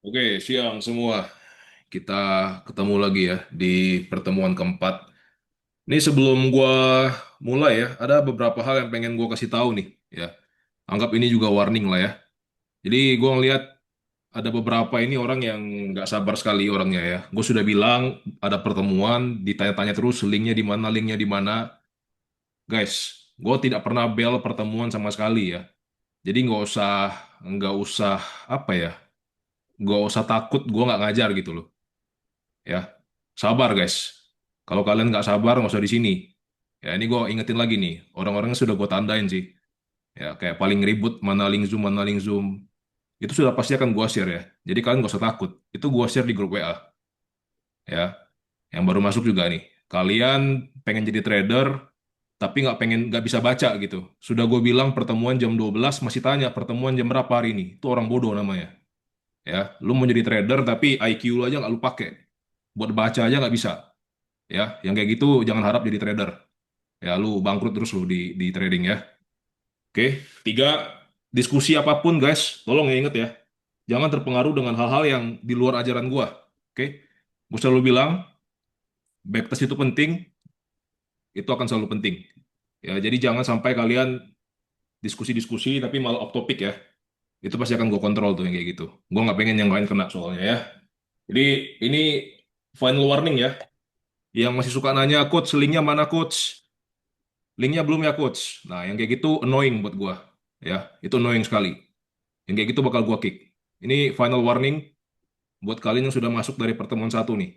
Oke, siang semua. Kita ketemu lagi ya di pertemuan keempat. Ini sebelum gua mulai ya, ada beberapa hal yang pengen gua kasih tahu nih ya. Anggap ini juga warning lah ya. Jadi gua ngeliat ada beberapa ini orang yang nggak sabar sekali orangnya ya. Gue sudah bilang ada pertemuan, ditanya-tanya terus linknya di mana, linknya di mana. Guys, gue tidak pernah bel pertemuan sama sekali ya. Jadi nggak usah apa ya, nggak usah takut gue nggak ngajar gitu loh. Ya, sabar guys. Kalau kalian nggak sabar nggak usah di sini. Ya, ini gue ingetin lagi nih, orang-orangnya sudah gue tandain sih. Ya, kayak paling ribut mana link zoom, itu sudah pasti akan gue share ya. Jadi kalian nggak usah takut. Itu gue share di grup WA. Ya, yang baru masuk juga nih. Kalian pengen jadi trader, tapi nggak bisa baca gitu. Sudah gue bilang pertemuan jam 12 masih tanya pertemuan jam berapa hari ini. Itu orang bodoh namanya. Ya, lu mau jadi trader tapi IQ lu aja nggak lu pakai. Buat baca aja nggak bisa. Ya, yang kayak gitu jangan harap jadi trader. Ya, lu bangkrut terus lu di trading ya. Oke, tiga, diskusi apapun guys, tolong ya inget ya, jangan terpengaruh dengan hal-hal yang di luar ajaran gua. Oke, gua selalu bilang backtest itu penting, itu akan selalu penting. Ya, jadi jangan sampai kalian diskusi-diskusi tapi malah off topic ya. Itu pasti akan gua kontrol tuh yang kayak gitu. Gua nggak pengen yang lain kena soalnya ya. Jadi ini final warning ya. Yang masih suka nanya coach, linknya mana coach? Linknya belum ya coach. Nah, yang kayak gitu annoying buat gua. Ya, itu annoying sekali. Yang kayak gitu bakal gua kick. Ini final warning buat kalian yang sudah masuk dari pertemuan satu nih.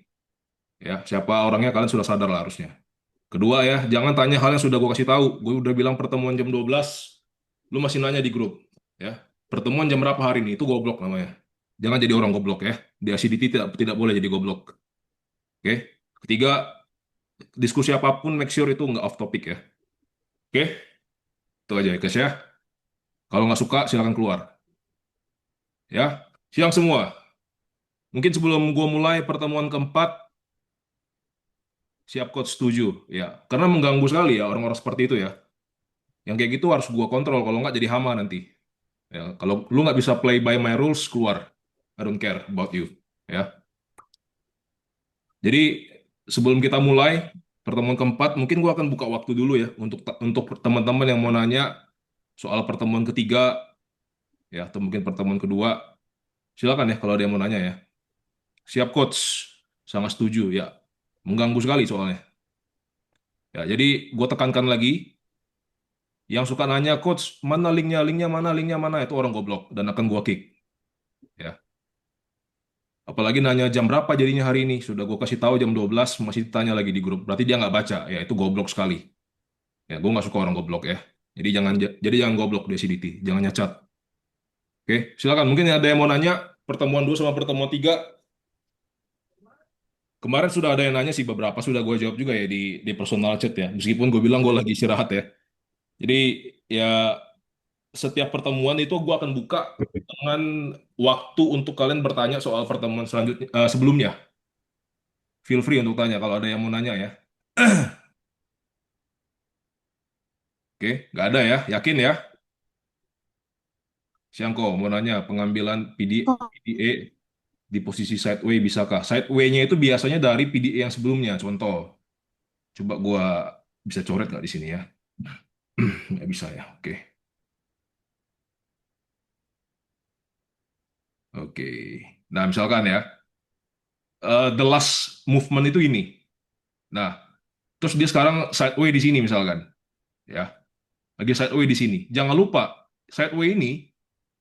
Ya, siapa orangnya kalian sudah sadar lah harusnya. Kedua ya, jangan tanya hal yang sudah gua kasih tahu. Gue udah bilang pertemuan jam 12, lu masih nanya di grup. Ya, pertemuan jam berapa hari ini? Itu goblok namanya. Jangan jadi orang goblok ya. Di acidity tidak boleh jadi goblok. Oke. Ketiga, diskusi apapun make sure itu nggak off topic ya. Oke, itu aja ya guys ya. Kalau nggak suka silakan keluar. Ya, siang semua. Mungkin sebelum gua mulai pertemuan keempat, siap coach setuju. Ya, karena mengganggu sekali ya orang-orang seperti itu ya. Yang kayak gitu harus gua kontrol, kalau nggak jadi hama nanti. Ya, kalau lu nggak bisa play by my rules, keluar. I don't care about you. Ya, jadi sebelum kita mulai pertemuan keempat, mungkin gua akan buka waktu dulu ya untuk teman-teman yang mau nanya soal pertemuan ketiga, ya, atau mungkin pertemuan kedua. Silakan ya kalau ada yang mau nanya ya. Siap coach, sangat setuju ya. Mengganggu sekali soalnya. Ya, jadi gue tekankan lagi, yang suka nanya coach mana linknya, linknya mana, itu orang goblok dan akan gue kick. Ya, apalagi nanya jam berapa jadinya hari ini, sudah gue kasih tahu jam 12 masih ditanya lagi di grup. Berarti dia nggak baca, ya itu goblok sekali. Ya, gue nggak suka orang goblok ya. Jadi jangan goblok di acidity, jangan nyacat. Oke, silakan. Mungkin ada yang mau nanya pertemuan 2 sama pertemuan 3. Kemarin sudah ada yang nanya sih, beberapa sudah gue jawab juga ya di personal chat ya. Meskipun gue bilang gue lagi istirahat ya. Jadi ya setiap pertemuan itu gue akan buka dengan waktu untuk kalian bertanya soal pertemuan selanjutnya, sebelumnya. Feel free untuk tanya kalau ada yang mau nanya ya. Oke, nggak ada ya, yakin ya? Siangko mau nanya pengambilan PDA di posisi sideway bisakah? Sideway-nya itu biasanya dari PDA yang sebelumnya. Contoh, coba gue bisa coret nggak di sini ya? Nggak bisa ya. Oke, oke. Nah, misalkan ya, the last movement itu ini. Nah, terus dia sekarang sideway di sini misalkan, ya, lagi sideway di sini. Jangan lupa sideway ini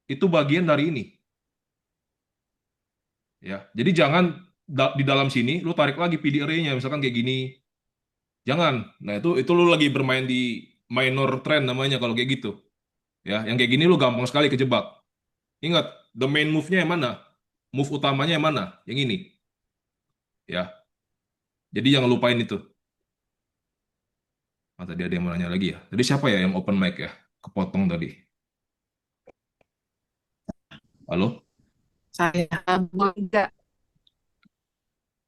itu bagian dari ini, ya. Jadi jangan di dalam sini lu tarik lagi PD array-nya misalkan kayak gini. Jangan. Nah, itu lu lagi bermain di minor trend namanya kalau kayak gitu. Ya, yang kayak gini lu gampang sekali kejebak. Ingat, the main move-nya yang mana? Move utamanya yang mana? Yang ini. Ya. Jadi jangan lupain itu. Ah, tadi ada yang mau nanya lagi ya. Tadi siapa ya yang open mic ya? Kepotong tadi. Halo? Saya enggak,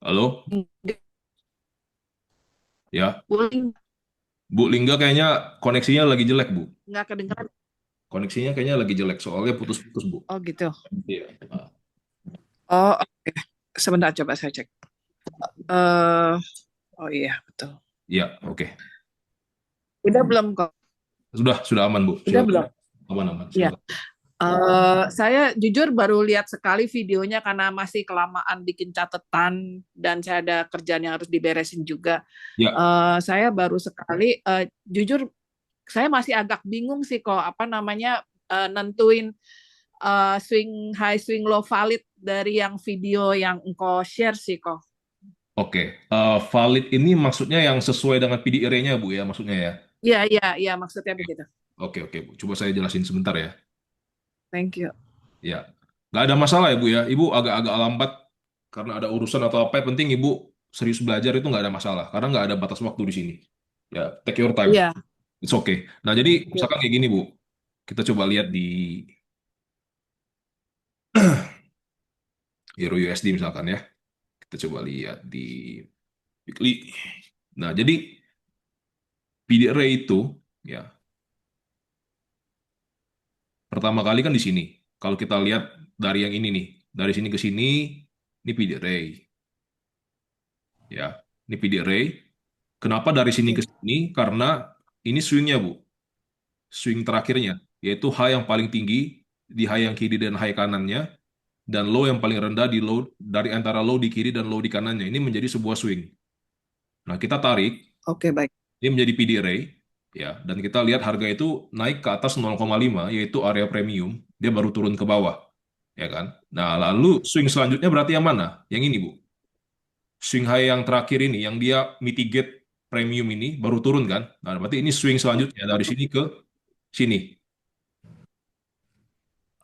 Halo? enggak Ya. boleh, Bu Lingga kayaknya koneksinya lagi jelek, Bu. nggak kedengeran. Koneksinya kayaknya lagi jelek, soalnya putus-putus, Bu. Oh gitu. Iya. Ah. Oh, oke. Sebentar coba saya cek. eh oh iya, betul. Ya, oke. Udah belum kok? Sudah aman, Bu. Udah Silakan. belum? Aman-aman, Ya. silakan. Saya jujur baru lihat sekali videonya karena masih kelamaan bikin catatan dan saya ada kerjaan yang harus diberesin juga. Ya, Saya baru sekali, jujur saya masih agak bingung sih kok apa namanya nentuin swing high, swing low valid dari yang video yang engkau share sih kok. oke. Valid ini maksudnya yang sesuai dengan PDRA-nya, Bu, ya, maksudnya ya. Iya, iya, iya, maksudnya begitu. Oke, Bu. Coba saya jelasin sebentar ya. Thank you. Ya, nggak ada masalah ya, Bu, ya. Ibu agak-agak lambat karena ada urusan atau apa. Yang penting Ibu serius belajar itu nggak ada masalah. Karena nggak ada batas waktu di sini. Ya, take your time. Iya. It's okay. Nah, jadi Oke. misalkan kayak gini, Bu. Kita coba lihat di Euro USD misalkan ya. Kita coba lihat di weekly. Nah, jadi PDRA itu ya pertama kali kan di sini. Kalau kita lihat dari yang ini nih, dari sini ke sini, ini PDRA ya. Ini PDRA. Kenapa dari sini ke sini? Karena ini swingnya, Bu. Swing terakhirnya, yaitu high yang paling tinggi di high yang kiri dan high kanannya, dan low yang paling rendah di low dari antara low di kiri dan low di kanannya. Ini menjadi sebuah swing. Nah, kita tarik, Oke, baik. ini menjadi PD array, ya, dan kita lihat harga itu naik ke atas 0,5, yaitu area premium, dia baru turun ke bawah, ya kan? Nah, lalu swing selanjutnya berarti yang mana? Yang ini, Bu. Swing high yang terakhir ini, yang dia mitigate premium ini, baru turun kan? Nah, berarti ini swing selanjutnya dari sini ke sini.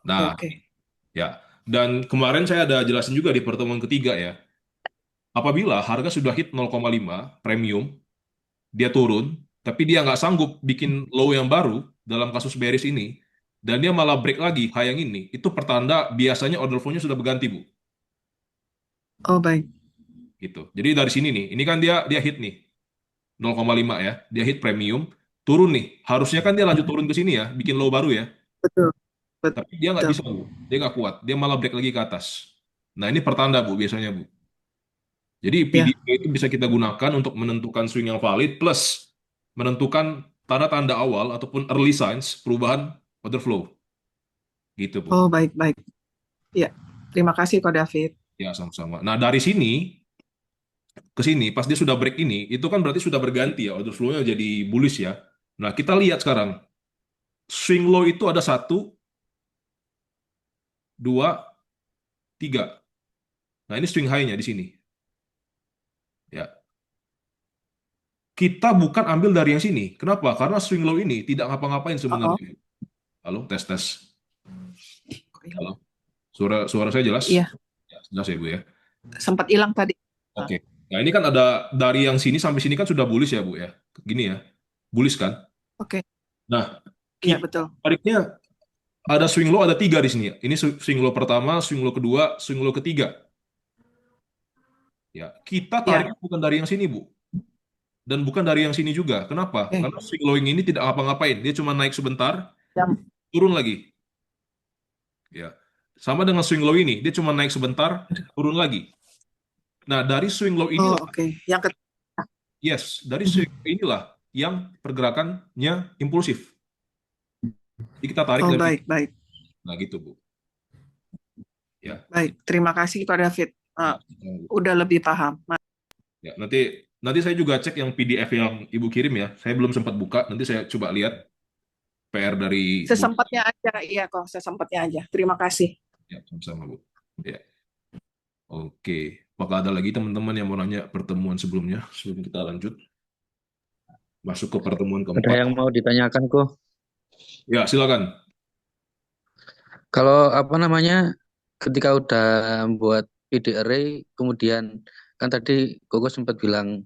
Nah, Oke. ya. Dan kemarin saya ada jelasin juga di pertemuan ketiga ya. Apabila harga sudah hit 0,5 premium, dia turun, tapi dia nggak sanggup bikin low yang baru dalam kasus bearish ini, dan dia malah break lagi high yang ini, itu pertanda biasanya order flow-nya sudah berganti, Bu. Oh, baik. Gitu. Jadi dari sini nih, ini kan dia dia hit nih 0,5 ya, dia hit premium, turun nih. Harusnya kan dia lanjut turun ke sini ya, bikin low baru ya. Betul, Tapi dia nggak betul. bisa, Bu. Dia nggak kuat. Dia malah break lagi ke atas. Nah, ini pertanda, Bu, biasanya, Bu. Jadi Ya. PDA itu bisa kita gunakan untuk menentukan swing yang valid plus menentukan tanda-tanda awal ataupun early signs perubahan order flow. Gitu, Bu. Oh, baik, baik. Ya. Terima kasih kok David. Ya, sama-sama. Nah, dari sini ke sini, pas dia sudah break ini, itu kan berarti sudah berganti ya, order flow-nya jadi bullish ya. Nah, kita lihat sekarang, swing low itu ada satu, dua, tiga. Nah, ini swing high-nya di sini. Ya, kita bukan ambil dari yang sini. Kenapa? Karena swing low ini tidak ngapa-ngapain Oh, sebenarnya. Halo, tes tes. kok hilang? Halo, suara suara saya jelas? Iya, Ya, jelas ya, Bu ya. sempat hilang tadi. Ah, Oke. Nah, ini kan ada dari yang sini sampai sini kan sudah bullish ya, Bu ya. Gini ya. Bullish kan? oke. Nah, Iya, kita betul. tariknya ada swing low ada tiga di sini ya. Ini swing low pertama, swing low kedua, swing low ketiga. Ya, kita Iya. tarik bukan dari yang sini, Bu. Dan bukan dari yang sini juga. Kenapa? Oke. Karena swing low yang ini tidak ngapa-ngapain. Dia cuma naik sebentar, Yang, turun lagi. Ya. Sama dengan swing low ini, dia cuma naik sebentar, turun lagi. Nah, dari swing low oh, inilah, oke. Yang ketiga. yes, dari swing low inilah yang pergerakannya impulsif. Jadi kita tarik Oh, dari baik, situ. baik. Nah, gitu, Bu. Ya. Baik. Terima kasih kok David. Ya. Udah lebih paham. Ya, nanti nanti saya juga cek yang PDF yang Ibu kirim ya. Saya belum sempat buka. Nanti saya coba lihat PR dari Bu. Sesempatnya aja, iya kok. Sesempatnya aja. Terima kasih. Ya, sama-sama, Bu. Ya. Oke. Apakah ada lagi teman-teman yang mau nanya pertemuan sebelumnya sebelum kita lanjut masuk ke pertemuan Ada keempat? yang mau ditanyakan kok? Ya, silakan. Kalau apa namanya, ketika udah buat PD array, kemudian kan tadi Koko sempat bilang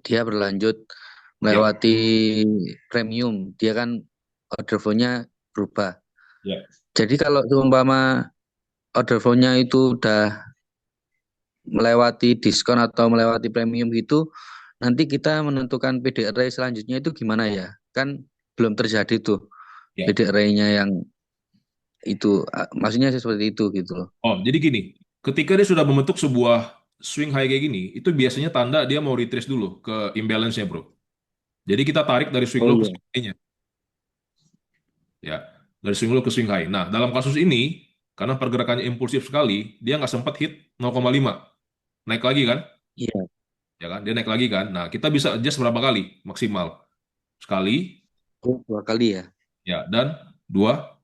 dia berlanjut Ya, melewati premium, dia kan order flow-nya berubah. ya. Jadi kalau seumpama order flow-nya itu udah melewati diskon atau melewati premium gitu, nanti kita menentukan PD array selanjutnya itu gimana ya? Kan belum terjadi tuh Ya. PD array-nya yang itu, maksudnya seperti itu gitu loh. Oh, jadi gini. Ketika dia sudah membentuk sebuah swing high kayak gini, itu biasanya tanda dia mau retrace dulu ke imbalance-nya, bro. Jadi kita tarik dari swing Oh low ke iya. swing high-nya, ya. Dari swing low ke swing high. Nah, dalam kasus ini, karena pergerakannya impulsif sekali, dia nggak sempat hit 0,5. Naik lagi kan? Iya. Ya kan? Dia naik lagi kan? Nah, kita bisa adjust berapa kali maksimal? Sekali, Oh, 2 kali ya. ya, dan 2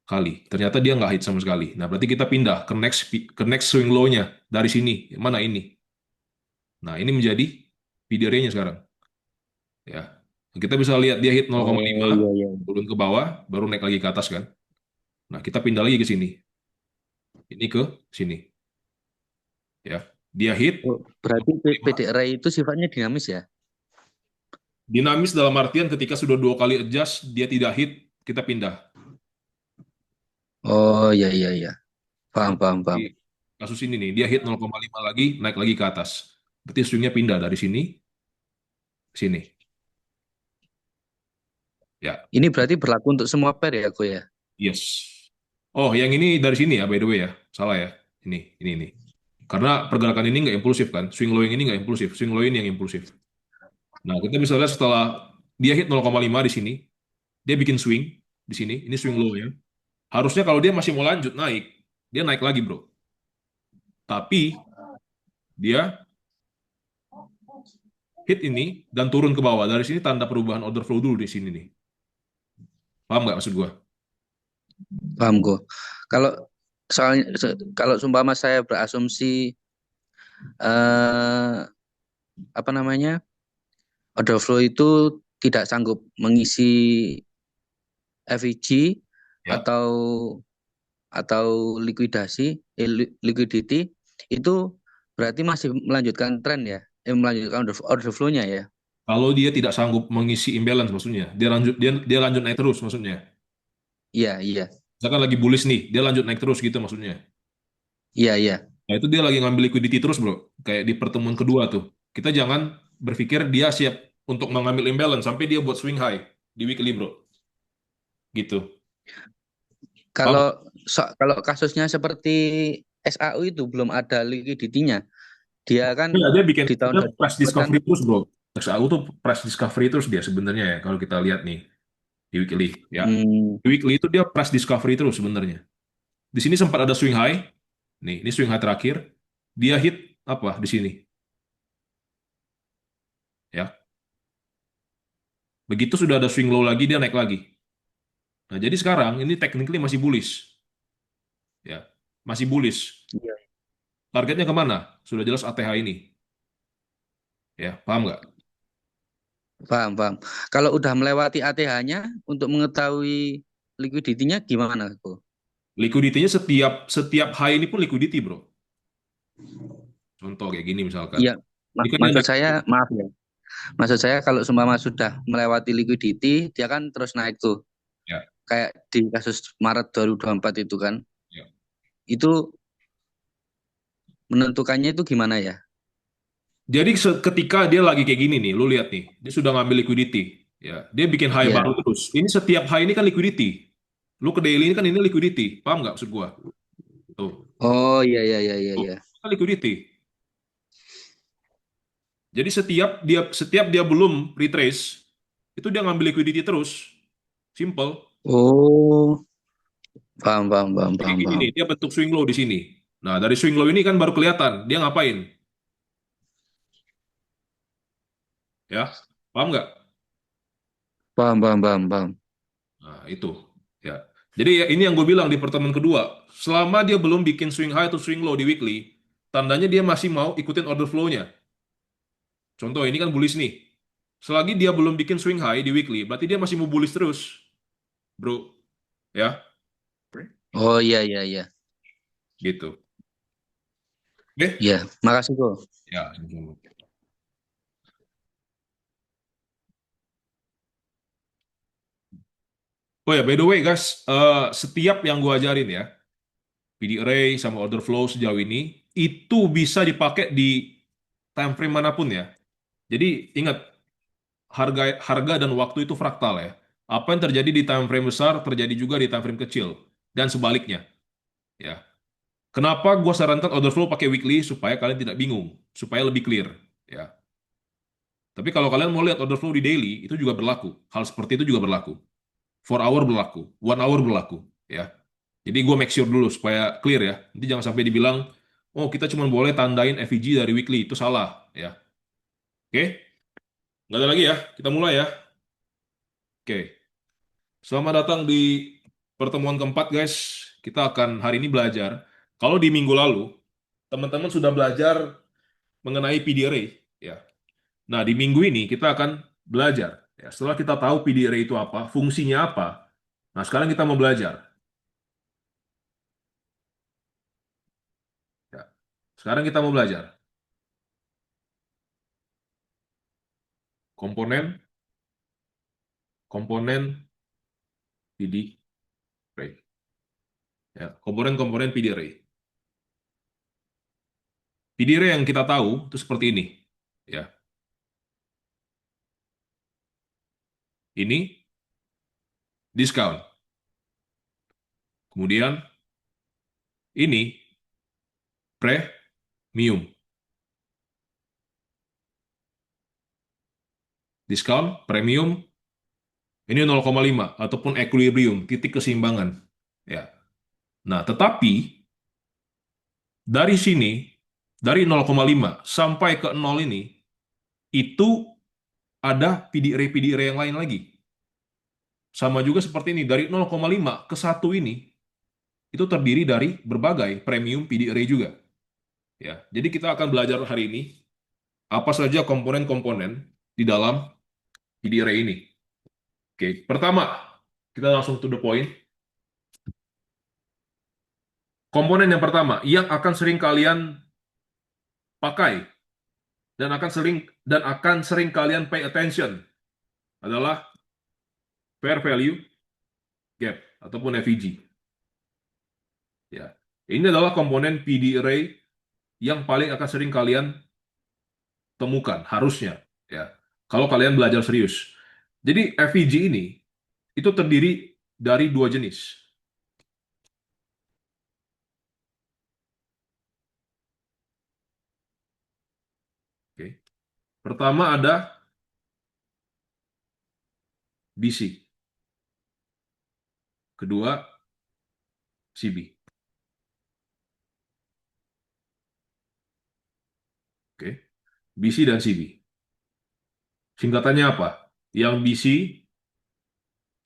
kali. Ternyata dia nggak hit sama sekali. Nah, berarti kita pindah ke next swing low-nya dari sini. Mana ini? Nah, ini menjadi PDRA-nya sekarang. Ya. Kita bisa lihat dia hit Oh 0,5, iya iya. turun ke bawah, baru naik lagi ke atas kan. Nah, kita pindah lagi ke sini. Ini ke sini. Ya. Dia hit Oh, berarti 0,5. PDRA itu sifatnya dinamis ya? Dinamis dalam artian ketika sudah 2 kali adjust, dia tidak hit, kita pindah. Oh iya iya iya. Paham Ya. paham Di paham. kasus ini nih, dia hit 0,5 lagi, naik lagi ke atas. Berarti swingnya pindah dari sini ke sini. Ya, Ini berarti berlaku untuk semua pair ya, Ko ya? yes. Oh, yang ini dari sini ya, by the way ya. Salah ya. Ini. Karena pergerakan ini nggak impulsif kan. Swing low yang ini nggak impulsif. Swing low ini yang impulsif. Nah, kita bisa lihat setelah dia hit 0,5 di sini, dia bikin swing di sini. Ini swing low ya. Harusnya kalau dia masih mau lanjut naik, dia naik lagi, bro. Tapi dia hit ini dan turun ke bawah. Dari sini tanda perubahan order flow dulu di sini nih. Paham nggak maksud gua? Paham kok. Kalau soalnya kalau sumpama saya berasumsi eh apa namanya? Order flow itu tidak sanggup mengisi FEG Ya. atau likuidasi liquidity itu berarti masih melanjutkan tren ya, melanjutkan order flow-nya ya. Kalau dia tidak sanggup mengisi imbalance maksudnya, dia lanjut naik terus maksudnya. Iya iya Misalkan lagi bullish nih, dia lanjut naik terus gitu maksudnya. iya iya. Nah, itu dia lagi ngambil liquidity terus, bro. Kayak di pertemuan kedua tuh. Kita jangan berpikir dia siap untuk mengambil imbalance sampai dia buat swing high di weekly, bro. Gitu. Paham? Kalau kasusnya seperti SAU itu belum ada liquidity-nya. Dia kan Ya, dia bikin di tahun dia price 2004 kan. discovery terus, bro. XAU tuh price discovery terus dia sebenarnya ya kalau kita lihat nih di weekly, ya. Hmm, Di weekly itu dia price discovery terus sebenarnya. Di sini sempat ada swing high. Nih, ini swing high terakhir. Dia hit apa di sini, ya. Begitu sudah ada swing low lagi, dia naik lagi. Nah, jadi sekarang ini technically masih bullish, ya. Masih bullish. iya, Targetnya kemana? Sudah jelas ATH ini, ya. Paham nggak? paham paham. Kalau udah melewati ATH-nya untuk mengetahui liquidity-nya gimana kok? Liquidity-nya setiap setiap high ini pun liquidity, bro. Contoh kayak gini misalkan. Iya, Ini kan dia maksud naik. saya maaf ya. Maksud saya kalau seumpama sudah melewati liquidity, dia kan terus naik tuh. Ya, Kayak di kasus Maret 2024 itu kan. ya. Itu menentukannya itu gimana ya? Jadi ketika dia lagi kayak gini nih, lu lihat nih, dia sudah ngambil liquidity, ya. Dia bikin high Iya. baru terus. Ini setiap high ini kan liquidity. Lu ke daily ini kan ini liquidity. Paham nggak maksud gua? Tuh, Oh iya iya iya iya tuh. iya. Kan liquidity. Jadi setiap dia belum retrace, itu dia ngambil liquidity terus. Simple. Oh, paham paham paham Kayak paham gini paham. nih, dia bentuk swing low di sini. Nah, dari swing low ini kan baru kelihatan dia ngapain, ya. Paham nggak? Paham paham paham paham. Nah, itu. Ya. Jadi ya, ini yang gue bilang di pertemuan kedua. Selama dia belum bikin swing high atau swing low di weekly, tandanya dia masih mau ikutin order flow-nya. Contoh, ini kan bullish nih. Selagi dia belum bikin swing high di weekly, berarti dia masih mau bullish terus, bro. Ya, Oh iya iya iya. gitu. Oke? Iya, makasih kok. Ya. Oh ya, by the way guys, setiap yang gue ajarin ya, PD array sama order flow sejauh ini, itu bisa dipakai di time frame manapun ya. Jadi ingat, harga harga dan waktu itu fraktal ya. Apa yang terjadi di time frame besar terjadi juga di time frame kecil dan sebaliknya, ya. Kenapa gue sarankan order flow pakai weekly supaya kalian tidak bingung, supaya lebih clear, ya. Tapi kalau kalian mau lihat order flow di daily, itu juga berlaku. Hal seperti itu juga berlaku. 4 hour berlaku, 1 hour berlaku, ya. Jadi gue make sure dulu supaya clear ya. Nanti jangan sampai dibilang, oh kita cuma boleh tandain FVG dari weekly, itu salah, ya. Oke, nggak ada lagi ya. Kita mulai ya. Oke, selamat datang di pertemuan keempat, guys. Kita akan hari ini belajar. Kalau di minggu lalu, teman-teman sudah belajar mengenai PD array, ya. Nah, di minggu ini kita akan belajar. Ya, setelah kita tahu PD array itu apa, fungsinya apa, nah sekarang kita mau belajar. Ya. Sekarang kita mau belajar komponen komponen PD array. Ya, komponen-komponen PD array. PD array yang kita tahu itu seperti ini. Ya, ini discount. Kemudian ini premium. Discount, premium, ini 0,5 ataupun equilibrium, titik keseimbangan. Ya. Nah, tetapi dari sini, dari 0,5 sampai ke 0 ini, itu ada PD array yang lain lagi. Sama juga seperti ini, dari 0,5 ke 1 ini, itu terdiri dari berbagai premium PD array juga. Ya, jadi kita akan belajar hari ini apa saja komponen-komponen di dalam PD array ini. Oke, pertama, kita langsung to the point. Komponen yang pertama yang akan sering kalian pakai dan akan sering kalian pay attention adalah fair value gap ataupun FVG. Ya. Ini adalah komponen PD array yang paling akan sering kalian temukan harusnya, ya. Kalau kalian belajar serius. Jadi FVG ini itu terdiri dari dua jenis. Oke. Pertama ada BC. Kedua CB. Oke. BC dan CB. Singkatannya apa? Yang BC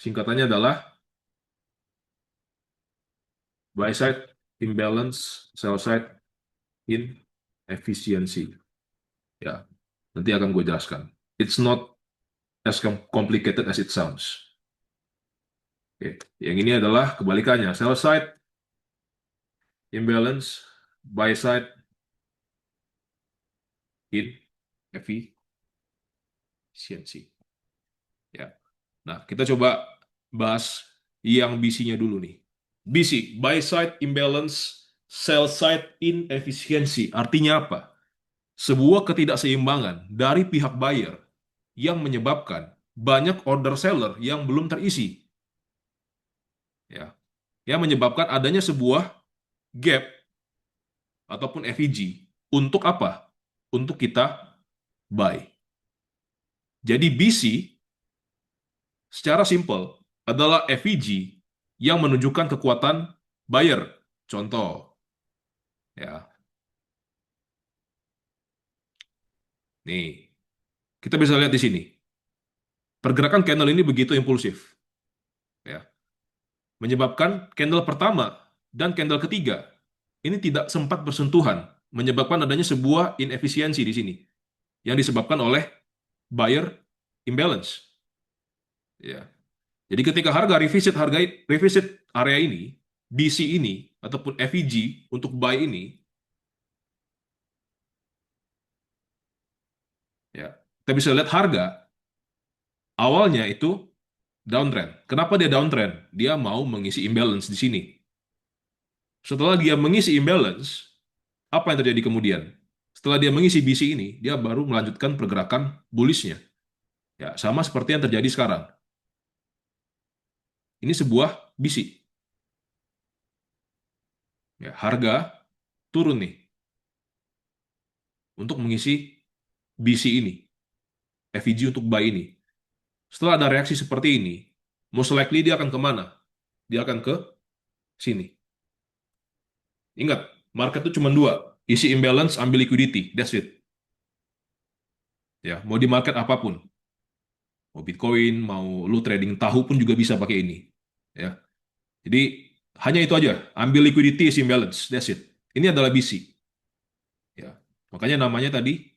singkatannya adalah buy side imbalance, sell side inefficiency. Ya, nanti akan gue jelaskan. It's not as complicated as it sounds. Oke. Yang ini adalah kebalikannya. Sell side imbalance, buy side inefficiency. Ya. Nah, kita coba bahas yang BC-nya dulu nih. BC, buy side imbalance, sell side inefficiency. Artinya apa? Sebuah ketidakseimbangan dari pihak buyer yang menyebabkan banyak order seller yang belum terisi. Ya. Yang menyebabkan adanya sebuah gap ataupun FEG untuk apa? Untuk kita buy. Jadi BC secara simpel adalah FEG yang menunjukkan kekuatan buyer. Contoh, ya. Nih, kita bisa lihat di sini. Pergerakan candle ini begitu impulsif. Ya. Menyebabkan candle pertama dan candle ketiga ini tidak sempat bersentuhan, menyebabkan adanya sebuah inefisiensi di sini yang disebabkan oleh buyer imbalance. Ya. Jadi ketika revisit area ini, BC ini ataupun FEG untuk buy ini, ya, kita bisa lihat harga awalnya itu downtrend. Kenapa dia downtrend? Dia mau mengisi imbalance di sini. Setelah dia mengisi imbalance, apa yang terjadi kemudian? Setelah dia mengisi BC ini, dia baru melanjutkan pergerakan bullishnya. Ya, sama seperti yang terjadi sekarang. Ini sebuah BC. Ya, harga turun nih untuk mengisi BC ini, FEG untuk buy ini. Setelah ada reaksi seperti ini, most likely dia akan kemana? Dia akan ke sini. Ingat, market itu cuma dua, isi imbalance, ambil liquidity, that's it. Ya, mau di market apapun, mau Bitcoin, mau lu trading tahu pun juga bisa pakai ini. Ya, jadi hanya itu aja, ambil liquidity, isi imbalance, that's it. Ini adalah BC. Ya, makanya namanya tadi,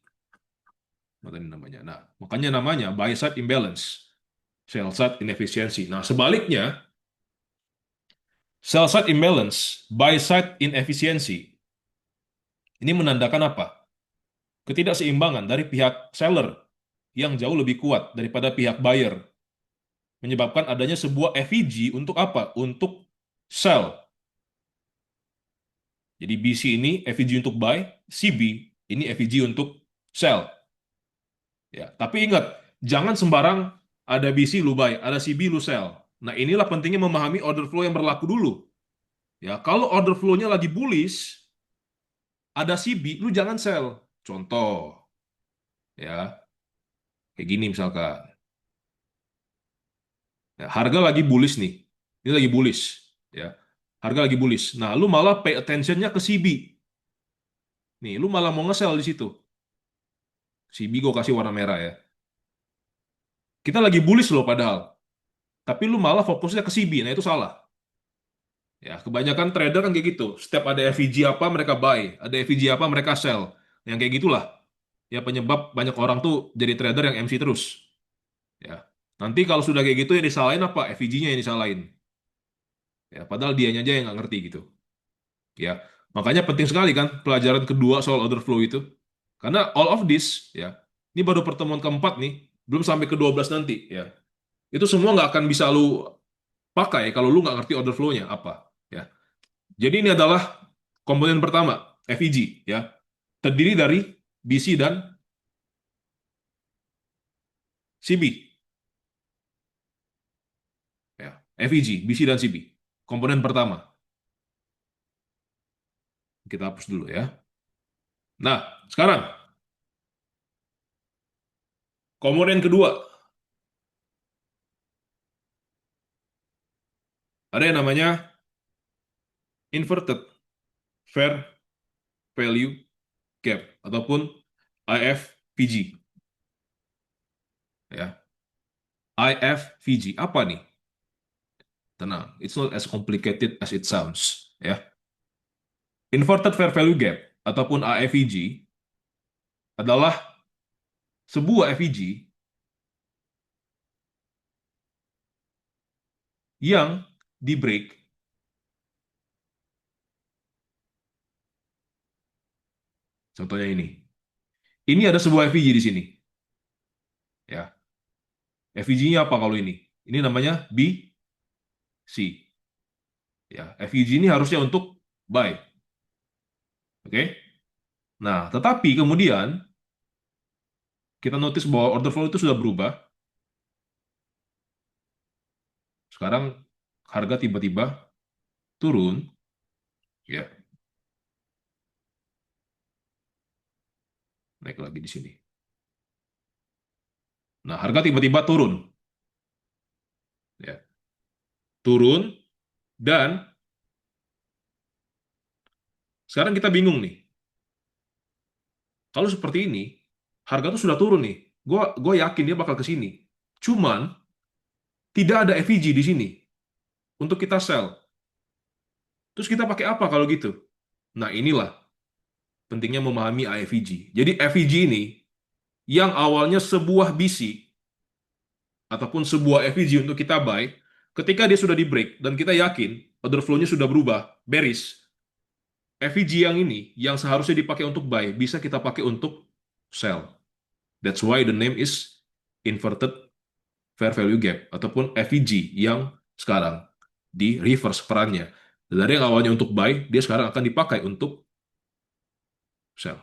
apa tadi namanya? Nah, makanya namanya buy side imbalance, sell side inefficiency. Nah, sebaliknya, sell side imbalance, buy side inefficiency. Ini menandakan apa? Ketidakseimbangan dari pihak seller yang jauh lebih kuat daripada pihak buyer, menyebabkan adanya sebuah FEG untuk apa? Untuk sell. Jadi BC ini FEG untuk buy, CB ini FEG untuk sell. Ya, tapi ingat, jangan sembarang ada BC lu buy, ada CB lu sell. Nah, inilah pentingnya memahami order flow yang berlaku dulu. Ya, kalau order flow-nya lagi bullish, ada CB, lu jangan sell. Contoh, ya, kayak gini misalkan. Ya, harga lagi bullish nih. Ini lagi bullish, ya. Harga lagi bullish. Nah, lu malah pay attention-nya ke CB. Nih, lu malah mau nge-sell di situ. CB gue kasih warna merah ya. Kita lagi bullish loh padahal. Tapi lu malah fokusnya ke CB. Nah, itu salah. Ya, kebanyakan trader kan kayak gitu. Setiap ada FEG apa mereka buy, ada FEG apa mereka sell. Yang kayak gitulah. Ya penyebab banyak orang tuh jadi trader yang MC terus. Ya. Nanti kalau sudah kayak gitu ya disalahin apa? FEG-nya yang disalahin. Ya, padahal dianya aja yang nggak ngerti gitu. Ya, makanya penting sekali kan pelajaran kedua soal order flow itu. Karena all of this, ya, ini baru pertemuan keempat nih, belum sampai ke 12 nanti, ya. Itu semua nggak akan bisa lu pakai kalau lu nggak ngerti order flow-nya apa, ya. Jadi ini adalah komponen pertama, FEG, ya. Terdiri dari BC dan CB, ya. FEG, BC dan CB. Komponen pertama. Kita hapus dulu ya. Nah, sekarang komponen kedua, ada yang namanya inverted fair value gap ataupun IFVG, ya. IFVG apa nih? Tenang, it's not as complicated as it sounds, ya. Inverted Fair Value Gap ataupun IFVG adalah sebuah FVG yang di break. Contohnya ini. Ini ada sebuah FVG di sini, ya. FVG-nya apa kalau ini? Ini namanya BC, ya. FVG ini harusnya untuk buy, oke? Nah, tetapi kemudian kita notice bahwa order flow itu sudah berubah. Sekarang harga tiba-tiba turun, ya, naik lagi di sini. Nah, harga tiba-tiba turun, ya, turun dan sekarang kita bingung nih. Kalau seperti ini, harga tuh sudah turun nih. Gue yakin dia bakal ke sini. Cuman tidak ada FEG di sini untuk kita sell. Terus kita pakai apa kalau gitu? Nah, inilah pentingnya memahami IFEG. Jadi FEG ini yang awalnya sebuah BC ataupun sebuah FEG untuk kita buy, ketika dia sudah di break dan kita yakin order flow-nya sudah berubah, bearish, FEG yang ini yang seharusnya dipakai untuk buy bisa kita pakai untuk sell. That's why the name is inverted fair value gap ataupun FEG yang sekarang di reverse perannya. Dari yang awalnya untuk buy, dia sekarang akan dipakai untuk sell.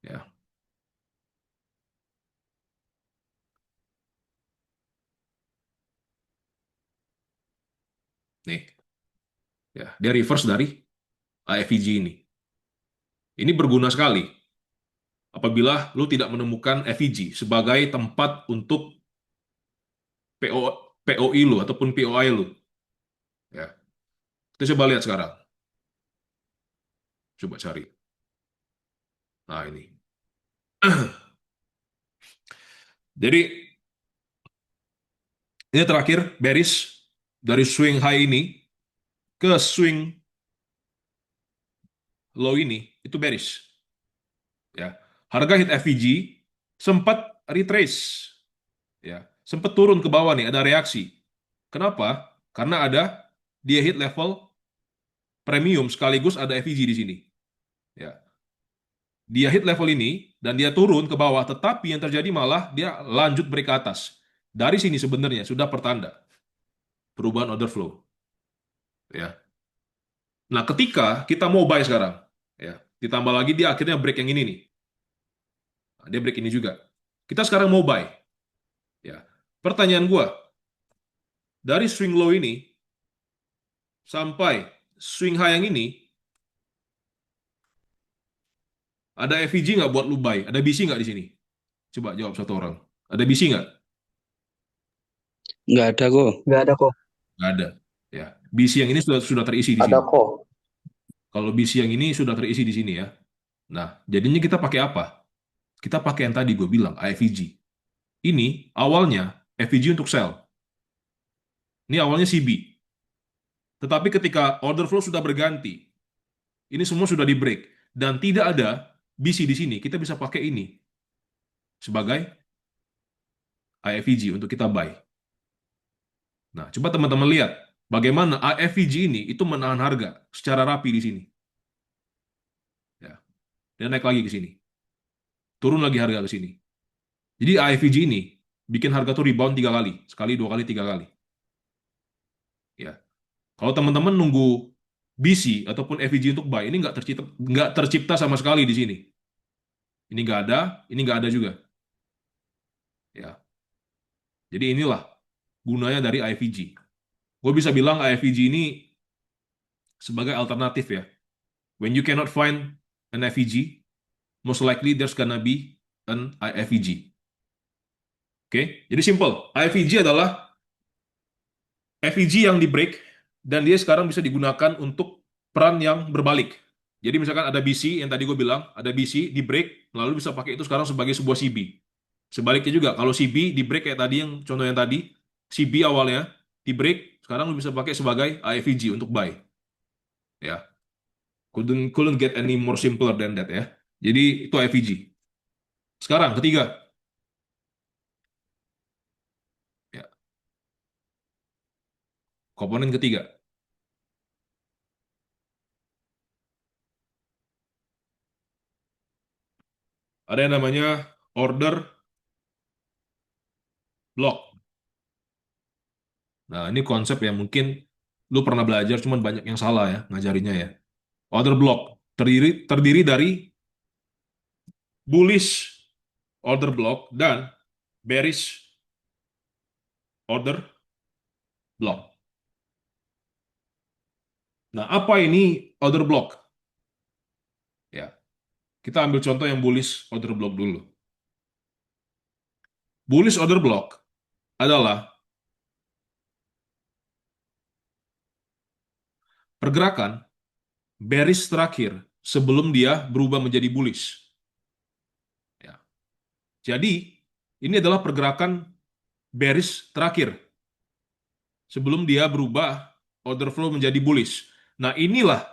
Ya, nih. Ya, dia reverse dari AFVG ini. Ini berguna sekali apabila lu tidak menemukan FVG sebagai tempat untuk PO, POI lu ataupun POI lu. Ya, kita coba lihat sekarang. Coba cari. Nah, ini. Jadi, ini terakhir, bearish dari swing high ini ke swing low ini, itu bearish. Ya. Harga hit FVG sempat retrace. Ya. Sempat turun ke bawah nih, ada reaksi. Kenapa? Karena dia hit level premium sekaligus ada FVG di sini. Ya. Dia hit level ini dan dia turun ke bawah, tetapi yang terjadi malah dia lanjut break ke atas. Dari sini sebenarnya sudah pertanda perubahan order flow. Ya. Nah, ketika kita mau buy sekarang, ya, ditambah lagi dia akhirnya break yang ini nih. Nah, dia break ini juga. Kita sekarang mau buy. Ya. Pertanyaan gua, dari swing low ini sampai swing high yang ini, ada FVG nggak buat lu buy? Ada BC nggak di sini? Coba jawab satu orang. Ada BC nggak? Nggak ada kok. Nggak ada kok. Nggak ada. Ya. BC yang ini sudah terisi di Ada sini. kok. Kalau BC yang ini sudah terisi di sini ya. Nah, jadinya kita pakai apa? Kita pakai yang tadi gue bilang, AFVG. Ini awalnya FVG untuk sell. Ini awalnya CB. Tetapi ketika order flow sudah berganti, ini semua sudah di break dan tidak ada BC di sini, kita bisa pakai ini sebagai AFVG untuk kita buy. Nah, coba teman-teman lihat bagaimana AFVG ini itu menahan harga secara rapi di sini. Ya, dia naik lagi ke sini, turun lagi harga ke sini. Jadi AFVG ini bikin harga tuh rebound 3 kali, sekali, 2 kali, 3 kali. Ya, kalau teman-teman nunggu BC ataupun FVG untuk buy, ini nggak tercipta sama sekali di sini. Ini nggak ada, ini nggak ada juga. Ya, jadi inilah gunanya dari IVG. Gue bisa bilang IVG ini sebagai alternatif ya. When you cannot find an IVG, most likely there's gonna be an IVG. Oke, jadi simple. IVG adalah IVG yang di break dan dia sekarang bisa digunakan untuk peran yang berbalik. Jadi misalkan ada BC yang tadi gue bilang, ada BC di break, lalu bisa pakai itu sekarang sebagai sebuah CB. Sebaliknya juga, kalau CB di break kayak tadi yang contoh yang tadi, CB awalnya di break, sekarang lu bisa pakai sebagai IVG untuk buy. Ya, couldn't get any more simpler than that ya. Jadi itu IVG. Sekarang ketiga, ya, komponen ketiga. Ada yang namanya order block. Nah, ini konsep yang mungkin lu pernah belajar, cuman banyak yang salah ya ngajarinnya ya. Order block terdiri dari bullish order block dan bearish order block. Nah, apa ini order block? Ya, kita ambil contoh yang bullish order block dulu. Bullish order block adalah pergerakan bearish terakhir sebelum dia berubah menjadi bullish. Ya. Jadi, ini adalah pergerakan bearish terakhir sebelum dia berubah order flow menjadi bullish. Nah, inilah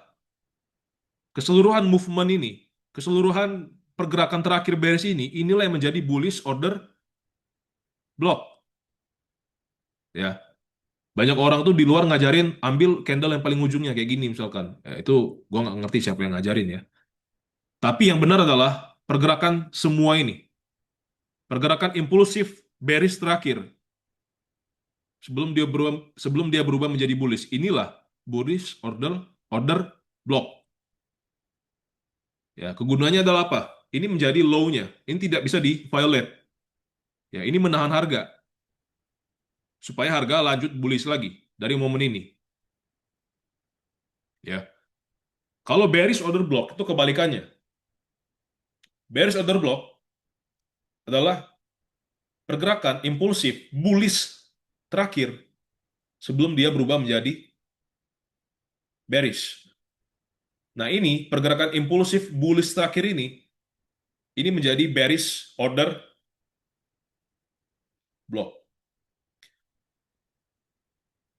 keseluruhan movement ini, keseluruhan pergerakan terakhir bearish ini, inilah yang menjadi bullish order block. Ya, banyak orang tuh di luar ngajarin ambil candle yang paling ujungnya kayak gini misalkan. Ya, itu gua nggak ngerti siapa yang ngajarin ya. Tapi yang benar adalah pergerakan semua ini. Pergerakan impulsif bearish terakhir sebelum dia berubah menjadi bullish. Inilah bullish order block. Ya, kegunaannya adalah apa? Ini menjadi low-nya. Ini tidak bisa di violate. Ya, ini menahan harga supaya harga lanjut bullish lagi dari momen ini. ya. Kalau bearish order block itu kebalikannya. Bearish order block adalah pergerakan impulsif bullish terakhir sebelum dia berubah menjadi bearish. Nah, ini pergerakan impulsif bullish terakhir ini menjadi bearish order block.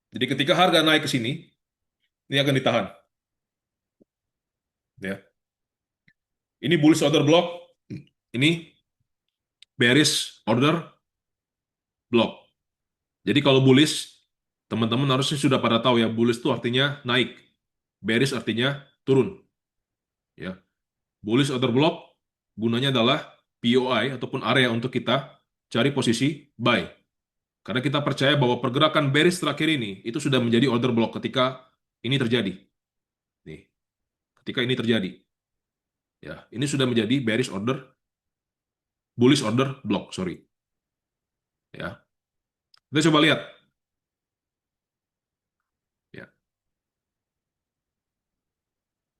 Jadi ketika harga naik ke sini, ini akan ditahan. Ya. Ini bullish order block, ini bearish order block. Jadi kalau bullish, teman-teman harusnya sudah pada tahu ya, bullish itu artinya naik, bearish artinya turun. Ya. Bullish order block gunanya adalah POI ataupun area untuk kita cari posisi buy. Karena kita percaya bahwa pergerakan bearish terakhir ini itu sudah menjadi order block ketika ini terjadi. Nih, ketika ini terjadi. Ya, ini sudah menjadi bullish order block, sorry. Ya. Kita coba lihat. Ya.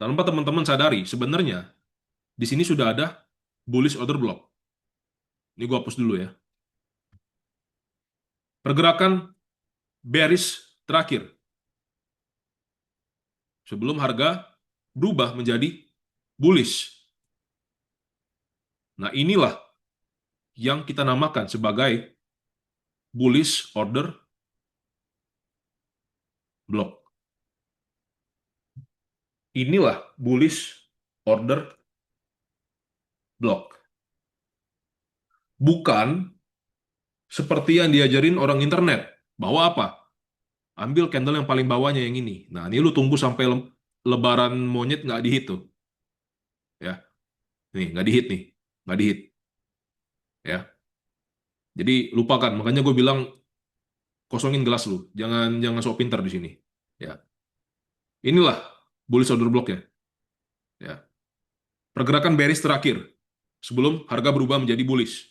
Tanpa teman-teman sadari, sebenarnya di sini sudah ada bullish order block. Ini gua hapus dulu ya. Pergerakan bearish terakhir sebelum harga berubah menjadi bullish. Nah, inilah yang kita namakan sebagai bullish order block. Inilah bullish order block. Bukan seperti yang diajarin orang internet. Bahwa apa? Ambil candle yang paling bawahnya yang ini. Nah, ini lu tunggu sampai lebaran monyet nggak dihit tuh. Ya, nih nggak dihit nih. Nggak dihit. Ya. Jadi lupakan. Makanya gue bilang kosongin gelas lu. Jangan jangan sok pintar di sini. Ya. Inilah bullish order block ya. Ya. Pergerakan bearish terakhir sebelum harga berubah menjadi bullish.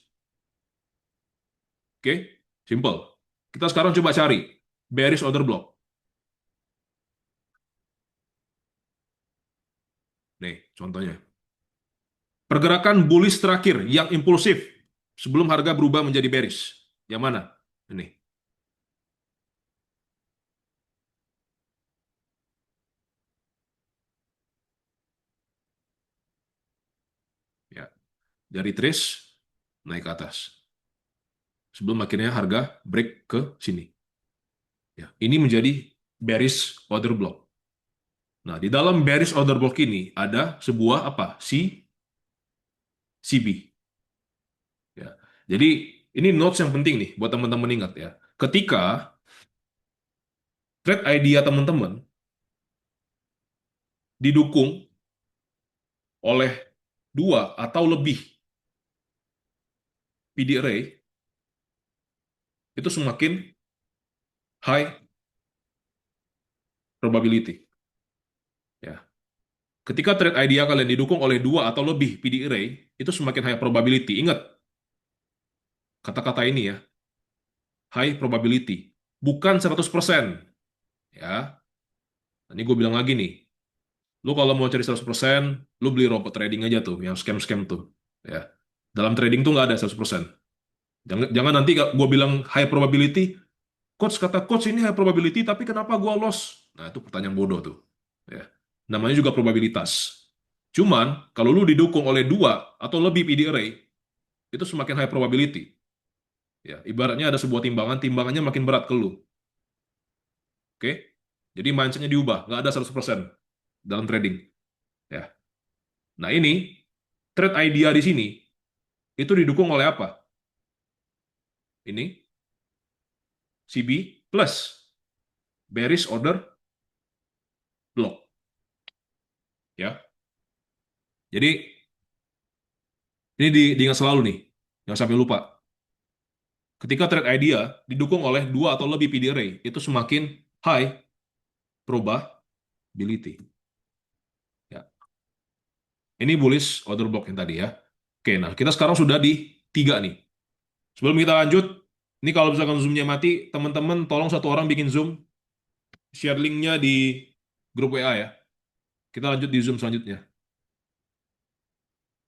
Oke, simple. Kita sekarang coba cari bearish order block. Nih, contohnya. Pergerakan bullish terakhir yang impulsif sebelum harga berubah menjadi bearish. Yang mana? Ini. Ya. Dari trace naik ke atas. Sebelum akhirnya harga break ke sini. Ya, ini menjadi bearish order block. Nah, di dalam bearish order block ini ada sebuah apa? CB. Ya. Jadi ini notes yang penting nih buat teman-teman ingat ya. Ketika trade idea teman-teman didukung oleh dua atau lebih PD array, itu semakin high probability. Ya. Ketika trade idea kalian didukung oleh dua atau lebih PD array, itu semakin high probability. Ingat kata-kata ini ya, high probability, bukan 100%. Ya. Ini gue bilang lagi nih, lu kalau mau cari 100%, lu beli robot trading aja tuh, yang scam-scam tuh. Ya. Dalam trading tuh nggak ada 100%. Jangan nanti gue bilang high probability, coach kata coach ini high probability, tapi kenapa gue loss? Nah, itu pertanyaan bodoh tuh. Ya. Namanya juga probabilitas. Cuman, kalau lu didukung oleh dua atau lebih PD array, itu semakin high probability. Ya, ibaratnya ada sebuah timbangan, timbangannya makin berat ke lu. Oke? Jadi mindsetnya diubah, nggak ada 100% dalam trading. Ya. Nah, ini trade idea di sini itu didukung oleh apa? Ini CB plus bearish order block. Ya. Jadi ini diingat selalu nih, jangan sampai lupa. Ketika trade idea didukung oleh dua atau lebih PD array, itu semakin high probability. Ya. Ini bullish order block yang tadi ya. Oke, nah kita sekarang sudah di 3 nih. Sebelum kita lanjut, ini kalau misalkan Zoom-nya mati, teman-teman tolong satu orang bikin Zoom, share link-nya di grup WA ya. Kita lanjut di Zoom selanjutnya.